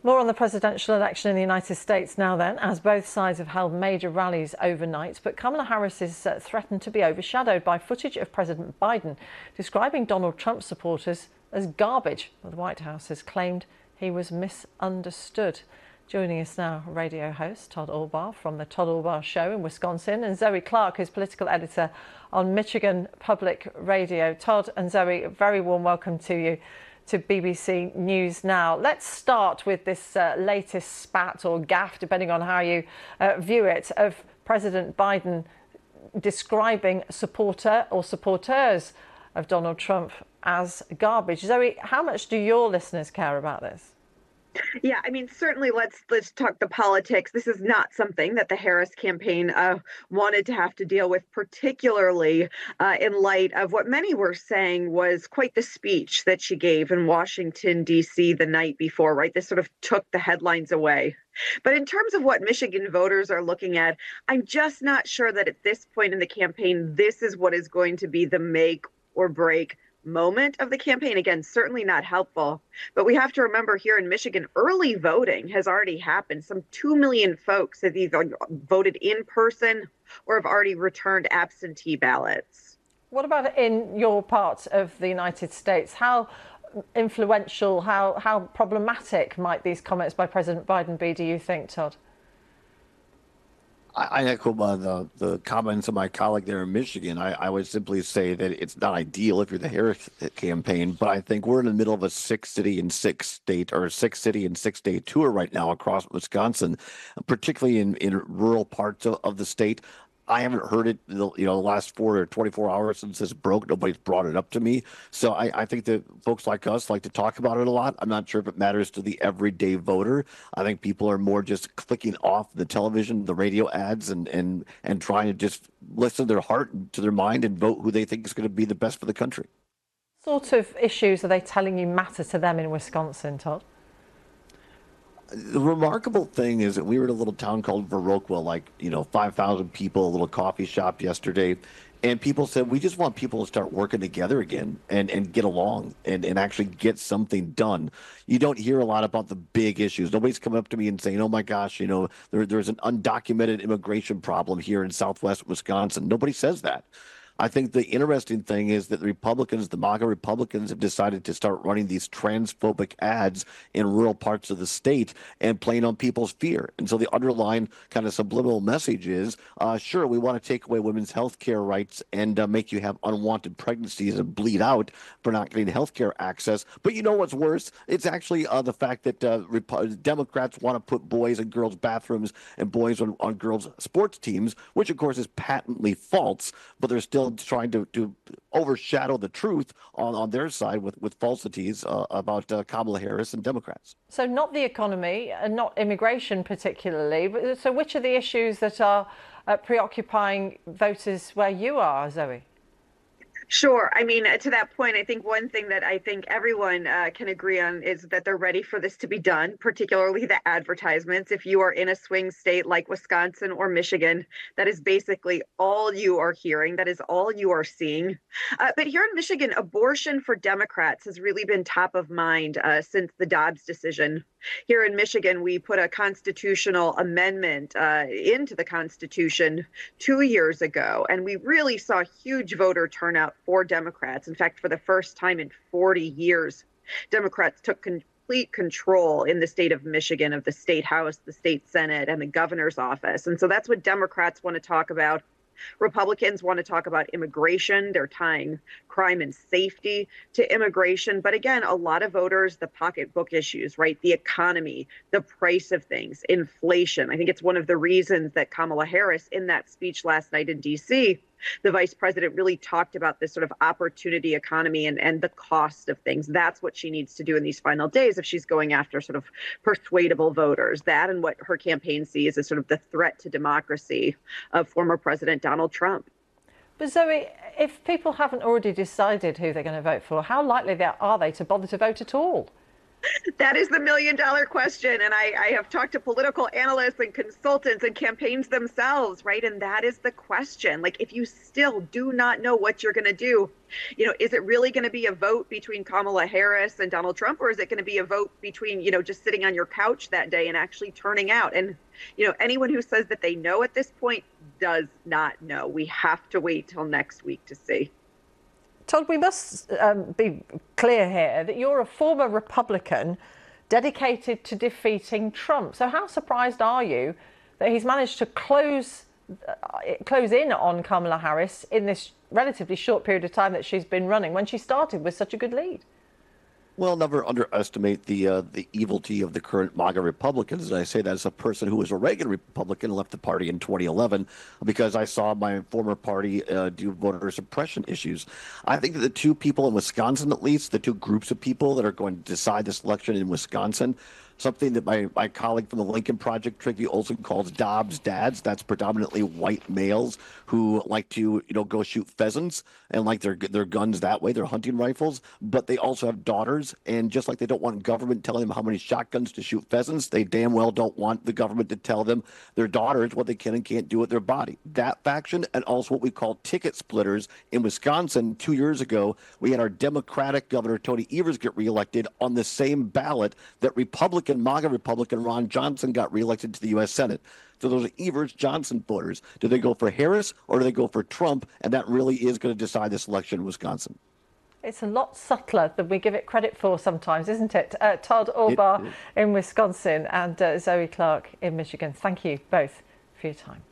More on the presidential election in the United States now then, as both sides have held major rallies overnight. But Kamala Harris is threatened to be overshadowed by footage of President Biden describing Donald Trump supporters as garbage. The White House has claimed he was misunderstood. Joining us now, radio host Todd Allbaugh from the Todd Allbaugh Show in Wisconsin, and Zoe Clark, who's political editor on Michigan Public Radio. Todd and Zoe, a very warm welcome to you to BBC News Now. Let's start with this latest spat or gaffe, depending on how you view it, of President Biden describing a supporter or supporters of Donald Trump as garbage. Zoe, how much do your listeners care about this? Yeah, I mean, certainly let's talk the politics. This is not something that the Harris campaign wanted to have to deal with, particularly in light of what many were saying was quite the speech that she gave in Washington, D.C. the night before, right? This sort of took the headlines away. But in terms of what Michigan voters are looking at, I'm just not sure that at this point in the campaign, this is what is going to be the make or break moment of the campaign. Again, certainly not helpful, but we have to remember here in Michigan, early voting has already happened. Some 2 million folks have either voted in person or have already returned absentee ballots. What about in your part of the United States? How influential, how problematic might these comments by President Biden be, do you think, Todd? I echo the comments of my colleague there in Michigan. I would simply say that it's not ideal if you're the Harris campaign, but I think we're in the middle of a six city and six state tour right now across Wisconsin, particularly in rural parts of the state. I haven't heard it, the last 4 or 24 hours since this broke. Nobody's brought it up to me. So I think that folks like us like to talk about it a lot. I'm not sure if it matters to the everyday voter. I think people are more just clicking off the television, the radio ads, and trying to just listen to their heart and to their mind and vote who they think is going to be the best for the country. What sort of issues are they telling you matter to them in Wisconsin, Todd? The remarkable thing is that we were at a little town called Viroqua, 5,000 people, a little coffee shop yesterday. And people said, we just want people to start working together again and get along and actually get something done. You don't hear a lot about the big issues. Nobody's coming up to me and saying, oh, my gosh, there's an undocumented immigration problem here in Southwest Wisconsin. Nobody says that. I think the interesting thing is that the MAGA Republicans have decided to start running these transphobic ads in rural parts of the state and playing on people's fear. And so the underlying kind of subliminal message is, sure, we want to take away women's health care rights and make you have unwanted pregnancies and bleed out for not getting health care access. But you know what's worse? It's actually the fact that Democrats want to put boys in girls' bathrooms and boys on girls' sports teams, which, of course, is patently false, but they're still trying to overshadow the truth on their side with falsities about Kamala Harris and Democrats. So not the economy and not immigration particularly, but so which are the issues that are preoccupying voters where you are, Zoe? Sure. I mean, to that point, I think one thing that I think everyone can agree on is that they're ready for this to be done, particularly the advertisements. If you are in a swing state like Wisconsin or Michigan, that is basically all you are hearing. That is all you are seeing. But here in Michigan, abortion for Democrats has really been top of mind since the Dobbs decision. Here in Michigan, we put a constitutional amendment into the Constitution 2 years ago, and we really saw huge voter turnout for Democrats. In fact, for the first time in 40 years, Democrats took complete control in the state of Michigan of the state house, the state senate, and the governor's office. And so that's what Democrats want to talk about. Republicans want to talk about immigration. They're tying crime and safety to immigration. But again, a lot of voters, the pocketbook issues, right? The economy, the price of things, inflation. I think it's one of the reasons that Kamala Harris, in that speech last night in D.C., the vice president really talked about this sort of opportunity economy and the cost of things. That's what she needs to do in these final days if she's going after sort of persuadable voters. That and what her campaign sees as sort of the threat to democracy of former President Donald Trump. But Zoe, if people haven't already decided who they're going to vote for, how likely are they to bother to vote at all? That is the $1 million question. And I have talked to political analysts and consultants and campaigns themselves, right? And that is the question. Like, if you still do not know what you're going to do, is it really going to be a vote between Kamala Harris and Donald Trump, or is it going to be a vote between, just sitting on your couch that day and actually turning out? And, anyone who says that they know at this point does not know. We have to wait till next week to see. Todd, we must be clear here that you're a former Republican dedicated to defeating Trump. So how surprised are you that he's managed to close in on Kamala Harris in this relatively short period of time that she's been running when she started with such a good lead? Well, never underestimate the evilty of the current MAGA Republicans. And I say that as a person who was a Reagan Republican and left the party in 2011 because I saw my former party do voter suppression issues. I think that the two people in Wisconsin, at least, the two groups of people that are going to decide this election in Wisconsin, something that my colleague from the Lincoln Project, Triggy Olson, calls Dobbs dads. That's predominantly white males who like to, go shoot pheasants and like their guns that way, their hunting rifles. But they also have daughters, and just like they don't want government telling them how many shotguns to shoot pheasants, they damn well don't want the government to tell them their daughters what they can and can't do with their body. That faction, and also what we call ticket splitters in Wisconsin. 2 years ago, we had our Democratic Governor Tony Evers get reelected on the same ballot that MAGA Republican Ron Johnson got reelected to the U.S. Senate. So those are Evers-Johnson voters. Do they go for Harris or do they go for Trump? And that really is going to decide this election in Wisconsin. It's a lot subtler than we give it credit for sometimes, isn't it? Todd Allbaugh in Wisconsin and Zoe Clark in Michigan. Thank you both for your time.